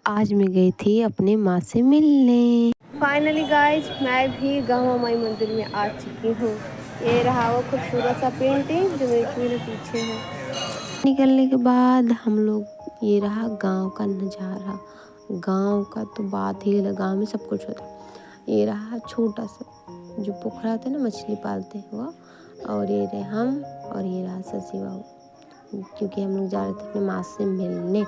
आज मैं गई थी अपने माँ से मिलने। फाइनली गाइस मैं भी गाँव माई मंदिर में आ चुकी हूँ। ये रहा वो खूबसूरत सा पेंटिंग जो मेरे पीछे है। निकलने के बाद हम लोग ये रहा गांव का नज़ारा। गांव का तो बात ही अलग, गांव में सब कुछ होता है। ये रहा छोटा सा जो पोखरा होता है ना, मछली पालते हैं वो, और ये रहे हम, और ये रहा ससी बाबू, क्योंकि हम लोग जा रहे थे अपने माँ से मिलने।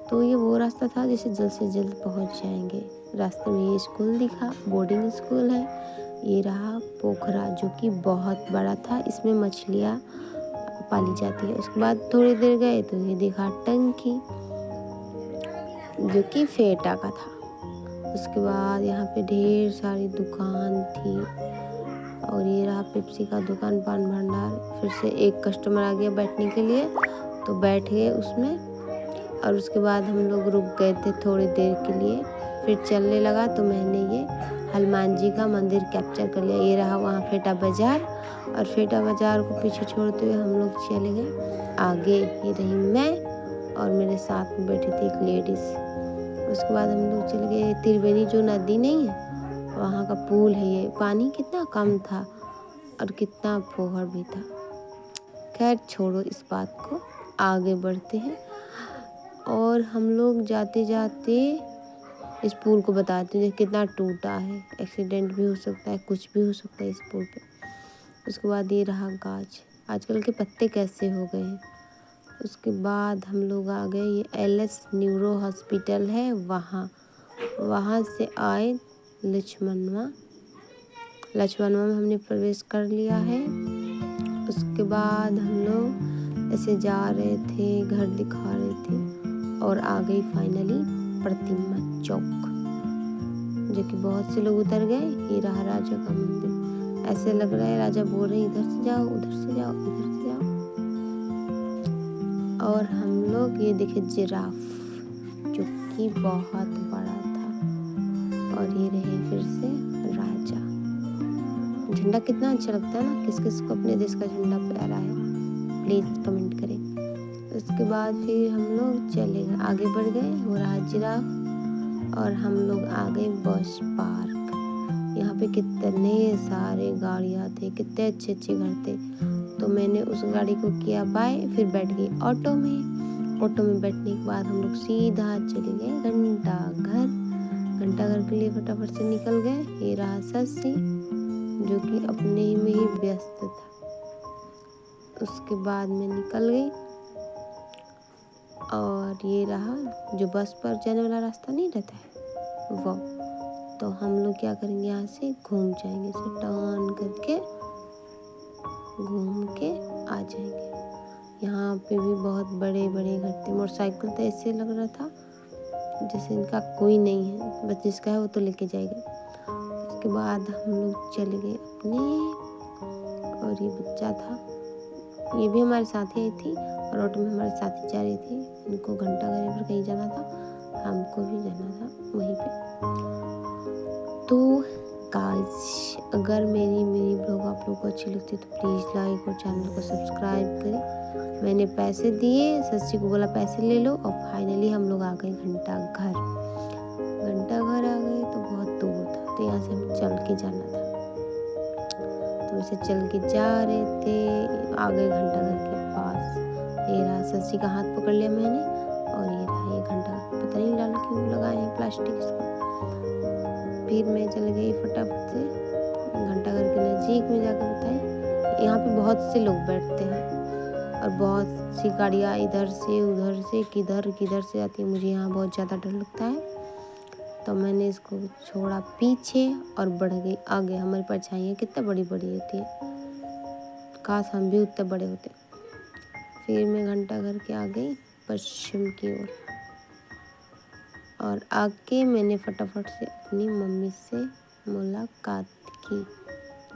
तो ये वो रास्ता था जिसे जल्द से जल्द पहुंच जाएंगे। रास्ते में ये स्कूल दिखा, बोर्डिंग स्कूल है। ये रहा पोखरा जो कि बहुत बड़ा था, इसमें मछलियाँ पाली जाती है। उसके बाद थोड़ी देर गए तो ये दिखा टंकी जो कि फेटा का था। उसके बाद यहाँ पे ढेर सारी दुकान थी, और ये रहा पेप्सी का दुकान, पान भंडार। फिर से एक कस्टमर आ गया बैठने के लिए तो बैठ गए उसमें, और उसके बाद हम लोग रुक गए थे थोड़ी देर के लिए। फिर चलने लगा तो मैंने ये हनुमान जी का मंदिर कैप्चर कर लिया। ये रहा वहाँ फेटा बाज़ार, और फेटा बाज़ार को पीछे छोड़ते हुए हम लोग चले गए आगे। ये रही मैं, और मेरे साथ में बैठी थी एक लेडीज़। उसके बाद हम लोग चले गए त्रिवेणी, जो नदी नहीं है वहाँ का पुल है। ये पानी कितना कम था और कितना फुहर भी था। खैर छोड़ो इस बात को, आगे बढ़ते हैं। और हम लोग जाते जाते इस पुल को बताते हैं कितना टूटा है, एक्सीडेंट भी हो सकता है, कुछ भी हो सकता है इस पुल पे। उसके बाद ये रहा गाछ, आजकल के पत्ते कैसे हो गए हैं। उसके बाद हम लोग आ गए, ये LS न्यूरो हॉस्पिटल है वहाँ से आए लक्ष्मणवा में हमने प्रवेश कर लिया है। उसके बाद हम लोग ऐसे जा रहे थे, घर दिखा रहे थे, और आ गई फाइनली प्रतिमा चौक, जो कि बहुत से लोग उतर गए। ये रहा राजा का मंदिर। ऐसे लग रहा है राजा बोल रहे इधर से जाओ, उधर से जाओ, इधर से जाओ। और हम लोग ये देखे जिराफ जो कि बहुत बड़ा था, और ये रहे फिर से राजा। झंडा कितना अच्छा लगता है ना, किस किस को अपने देश का झंडा प्यारा है, प्लीज़ कमेंट करें। उसके बाद फिर हम लोग चले गए, आगे बढ़ गए, हो रहा जिराफ, और हम लोग आ गए बस पार्क। यहाँ पे कितने सारे गाड़ियाँ थे, कितने अच्छे अच्छे घर थे। तो मैंने उस गाड़ी को किया बाय, फिर बैठ गई ऑटो में बैठने के बाद हम लोग सीधा चले गए घंटाघर के लिए फटाफट से निकल गए। ये रहा ससी जो कि अपने ही में ही व्यस्त था। उसके बाद मैं निकल गई, और ये रहा जो बस पर जाने वाला रास्ता नहीं रहता है वो। तो हम लोग क्या करेंगे, यहाँ से घूम जाएंगे, इसे टर्न करके घूम के आ जाएंगे। यहाँ पे भी बहुत बड़े बड़े घर थे। मोटरसाइकिल तो ऐसे लग रहा था जैसे इनका कोई नहीं है, बस जिसका है वो तो लेके जाएगा। उसके बाद हम लोग चले गए अपने, और ये बच्चा था, ये भी हमारे साथ ही आई थी, और ऑटो में हमारे साथ ही जा रही थी। इनको घंटाघर पर कहीं जाना था, हमको भी जाना था वहीं पे। तो गाइस अगर मेरी ब्लॉग आप लोगों को अच्छी लगती है तो प्लीज़ लाइक और चैनल को सब्सक्राइब करें। मैंने पैसे दिए, सच्ची को बोला पैसे ले लो, और फाइनली हम लोग आ गए घंटाघर आ गए। तो बहुत दूर था, तो यहाँ से हम चल के जाना था, तो वैसे चल के जा रहे थे, आ गए घंटाघर के पास। ये रहा सच्ची का हाथ पकड़ लिया मैंने, और ये रहा ये घंटा, पता नहीं लाल क्यों लगाए हैं प्लास्टिक इसको। फिर मैं चल गई फटाफट से घंटाघर के नज़दीक में जाकर बताए। यहाँ पे बहुत से लोग बैठते हैं, और बहुत सी गाड़ियाँ इधर से उधर से किधर से आती है। मुझे यहाँ बहुत ज़्यादा डर लगता है, तो मैंने इसको छोड़ा पीछे और बढ़ गई आगे। हमारी परछाइयाँ कितनी बड़ी बड़ी होती है, काश हम भी उतने बड़े होते। फिर मैं घंटाघर के आ गई पश्चिम की ओर, और आके मैंने फटाफट से अपनी मम्मी से मुलाकात की,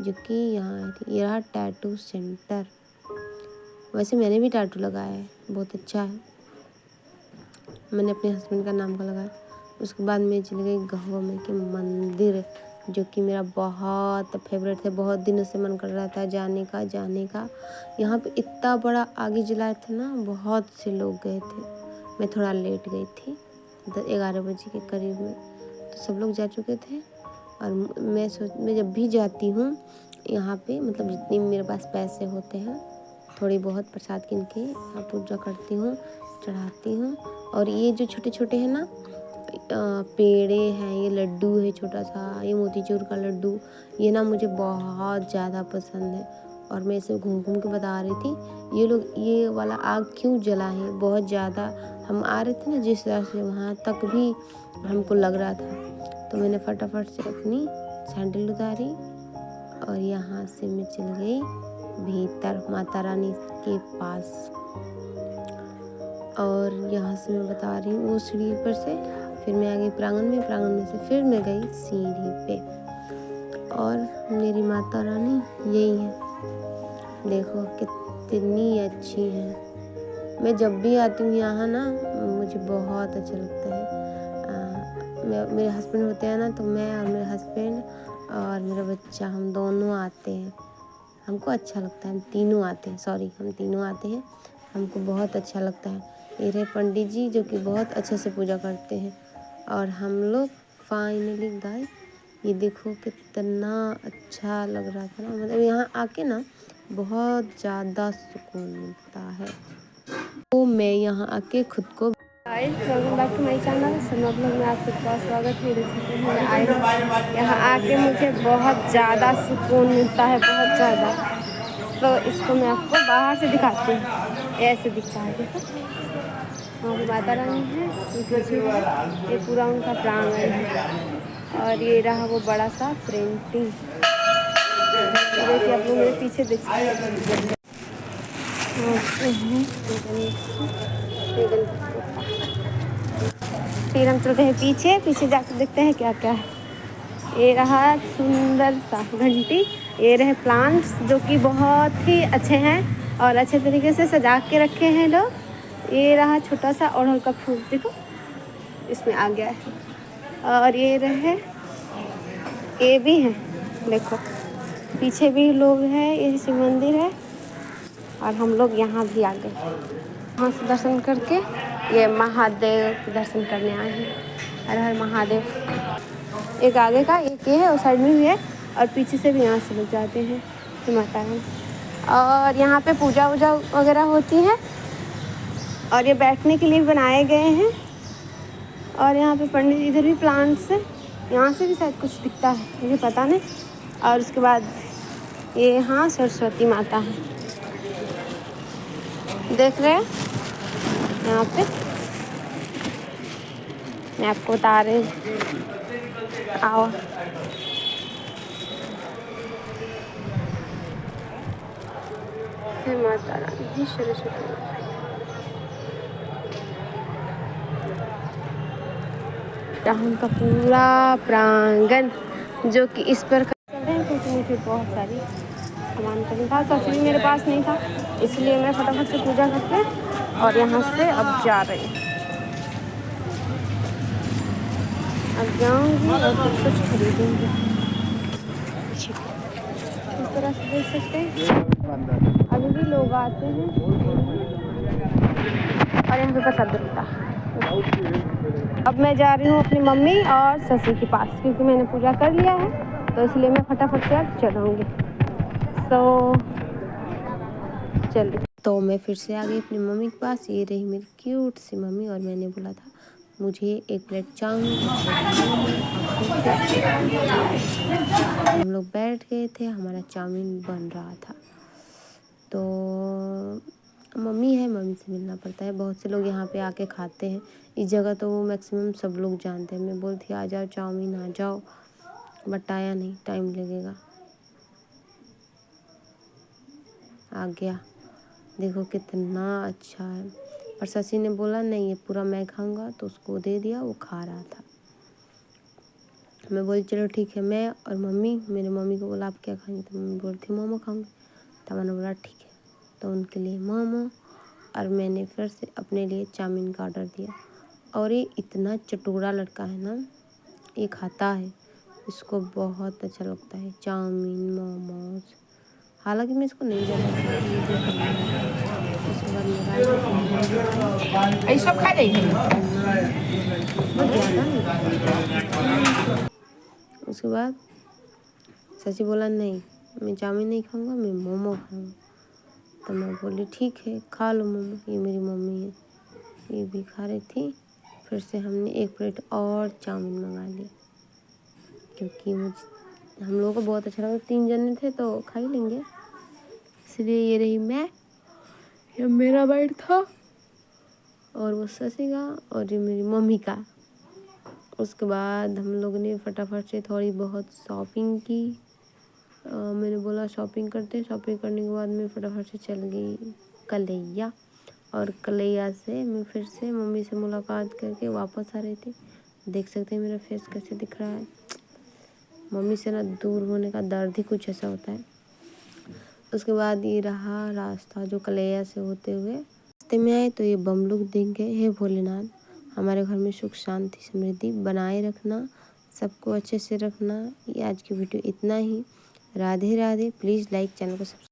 जो कि यहाँ आई थी। ये रहा टैटू सेंटर। वैसे मैंने भी टैटू लगाया है, बहुत अच्छा है, मैंने अपने हस्बैंड का नाम का लगाया। उसके बाद मैं चली गई गहुआ माई के मंदिर, जो कि मेरा बहुत फेवरेट है। बहुत दिनों से मन कर रहा था जाने का। यहाँ पे इतना बड़ा आग जलाया था ना, बहुत से लोग गए थे, मैं थोड़ा लेट गई थी। 11 बजे के करीब में। तो सब लोग जा चुके थे और मैं जब भी जाती हूँ यहाँ पे, मतलब जितनी मेरे पास पैसे होते हैं थोड़ी बहुत प्रसाद किन के यहाँ पूजा करती हूँ, चढ़ाती हूँ। और ये जो छोटे छोटे हैं ना पेड़े हैं, ये लड्डू है छोटा सा, ये मोतीचूर का लड्डू, ये ना मुझे बहुत ज़्यादा पसंद है। और मैं इसे घूम घूम के बता रही थी ये लोग ये वाला आग क्यों जला है बहुत ज़्यादा। हम आ रहे थे ना जिस तरह से, वहाँ तक भी हमको लग रहा था। तो मैंने फटाफट से अपनी सैंडल उतारी और यहाँ से मैं चल गई भीतर माता रानी के पास। और यहाँ से मैं बता रही हूँ वो सीढ़ी पर से फिर मैं आ गई प्रांगण में से फिर मैं गई सीढ़ी पे। और मेरी माता रानी यही है, देखो कितनी अच्छी है। मैं जब भी आती हूँ यहाँ ना मुझे बहुत अच्छा लगता है। मेरे हस्बैंड होते हैं ना, तो मैं और मेरे हस्बैंड और मेरा बच्चा हम दोनों आते हैं, हमको अच्छा लगता है। हम तीनों आते हैं, हमको बहुत अच्छा लगता है। ये रहे पंडित जी जो कि बहुत अच्छे से पूजा करते हैं। और हम लोग फाइनली गए, ये देखो कितना अच्छा लग रहा था ना, मतलब यहाँ आके ना बहुत ज़्यादा सुकून मिलता है। तो मैं यहाँ आके खुद को welcome back to my channel सन्ना ब्लॉग में आप सबका स्वागत है। देख सकते हैं मैं आई हूँ यहाँ आके मुझे बहुत ज़्यादा सुकून मिलता है, बहुत ज़्यादा। तो इसको मैं आपको बाहर से दिखाती हूँ, ऐसे दिखता है देखो। वहाँ पर माता रानी है, ये पूरा उनका प्रांगण है। और ये रहा वो बड़ा सा प्रिंटिंग, देखिए आप लोग मेरे पीछे देख सकते हैं। फिर हम चलते हैं पीछे जाकर देखते हैं क्या क्या है। ये रहा सुंदर सा घंटी, ये रहे प्लांट्स जो कि बहुत ही अच्छे हैं और अच्छे तरीके से सजा के रखे हैं लोग। ये रहा छोटा सा अड़हुल का फूल, देखो इसमें आ गया है। और ये रहे, ये भी है देखो, पीछे भी लोग हैं, ये शिव मंदिर है। और हम लोग यहाँ भी आ गए, वहाँ से दर्शन करके ये महादेव के दर्शन करने आए हैं। हर हर महादेव। एक आगे का एक ये है, उस साइड में भी है और पीछे से भी यहाँ से लोग जाते हैं तो माता रानी। और यहाँ पे पूजा वूजा वगैरह होती है और ये बैठने के लिए बनाए गए हैं। और यहाँ पे पंडित, इधर भी प्लांट्स है, यहाँ से भी शायद कुछ दिखता है मुझे पता नहीं। और उसके बाद ये यहाँ सरस्वती माता है, देख रहे हैं यहाँ पे, मैं आपको बता रही हूँ। आओ माता रानी सरस्वती, यहाँ का पूरा प्रांगण जो कि इस पर क्योंकि मुझे बहुत सारी सामान करना था, सब्जी मेरे पास नहीं था, इसलिए मैं फटाफट से पूजा करके और यहाँ से अब जा रही हूँ। अब जाऊँगी और कुछ खरीदूँगी। इस तरह से देख सकते हैं अभी भी लोग आते हैं और यहाँ पे प्रसाद मिलता है। अब मैं जा रही हूँ अपनी मम्मी और ससी के पास, क्योंकि मैंने पूजा कर लिया है तो इसलिए मैं फटाफट से अब चलूँगी। तो चलिए, तो मैं फिर से आ गई अपनी मम्मी के पास। ये रही मेरी क्यूट सी मम्मी और मैंने बोला था मुझे एक प्लेट चाउमीन। हम लोग बैठ गए थे, हमारा चाउमीन बन रहा था। तो मम्मी है, मम्मी से मिलना पड़ता है। बहुत से लोग यहाँ पे आके खाते हैं, इस जगह तो वो मैक्सिमम सब लोग जानते हैं। मैं बोलती आ जाओ चाउमीन आ जाओ, बट आया नहीं, टाइम लगेगा। आ गया, देखो कितना अच्छा है। और शशि ने बोला नहीं ये पूरा मैं खाऊंगा, तो उसको दे दिया, वो खा रहा था। मैं बोली चलो ठीक है। मैं और मम्मी, मेरे मम्मी को बोला आप क्या खाएंगे, तो मम्मी बोलती मोमो खाऊंगी। तो मैंने बोला ठीक है, तो उनके लिए मोमो और मैंने फिर से अपने लिए चाउमीन का ऑर्डर दिया। और ये इतना चटोरा लड़का है ना, ये खाता है, इसको बहुत अच्छा लगता है चाउमीन मोमोज। हालांकि मैं इसको नहीं ज़्यादा इसको उसके बाद निकाल के फिर हम भी खाए। सब खा जाइए बहुत ज़्यादा नहीं खाए। उसके बाद शशि बोला नहीं मैं चाउमीन नहीं खाऊंगा, मैं मोमो खाऊंगा। तो मैं बोली ठीक है खा लो मोमो, ये मेरी मम्मी है, ये भी खा रही थी। फिर से हमने 1 प्लेट और चाउमीन मंगा ली, क्योंकि हम लोगों को बहुत अच्छा लगा। 3 जने थे तो खा ही लेंगे, इसलिए ये रही मैं, ये मेरा बैठ था, और वो शशि का, और ये मेरी मम्मी का। उसके बाद हम लोग ने फटाफट से थोड़ी बहुत शॉपिंग की। मैंने बोला शॉपिंग करते हैं। शॉपिंग करने के बाद मैं फटाफट से चल गई कलैया, और कलैया से मैं फिर से मम्मी से मुलाकात करके वापस आ रही थी। देख सकते हैं मेरा फेस कैसे दिख रहा है। मम्मी से ना दूर होने का दर्द ही कुछ ऐसा होता है। उसके बाद ये रहा रास्ता जो कलैया से होते हुए रास्ते में आए तो ये बमलुक दिख गए। हे भोलेनाथ हमारे घर में सुख शांति समृद्धि बनाए रखना, सबको अच्छे से रखना। ये आज की वीडियो इतना ही। Radhe Radhe. Please like channel को सब्सक्राइब।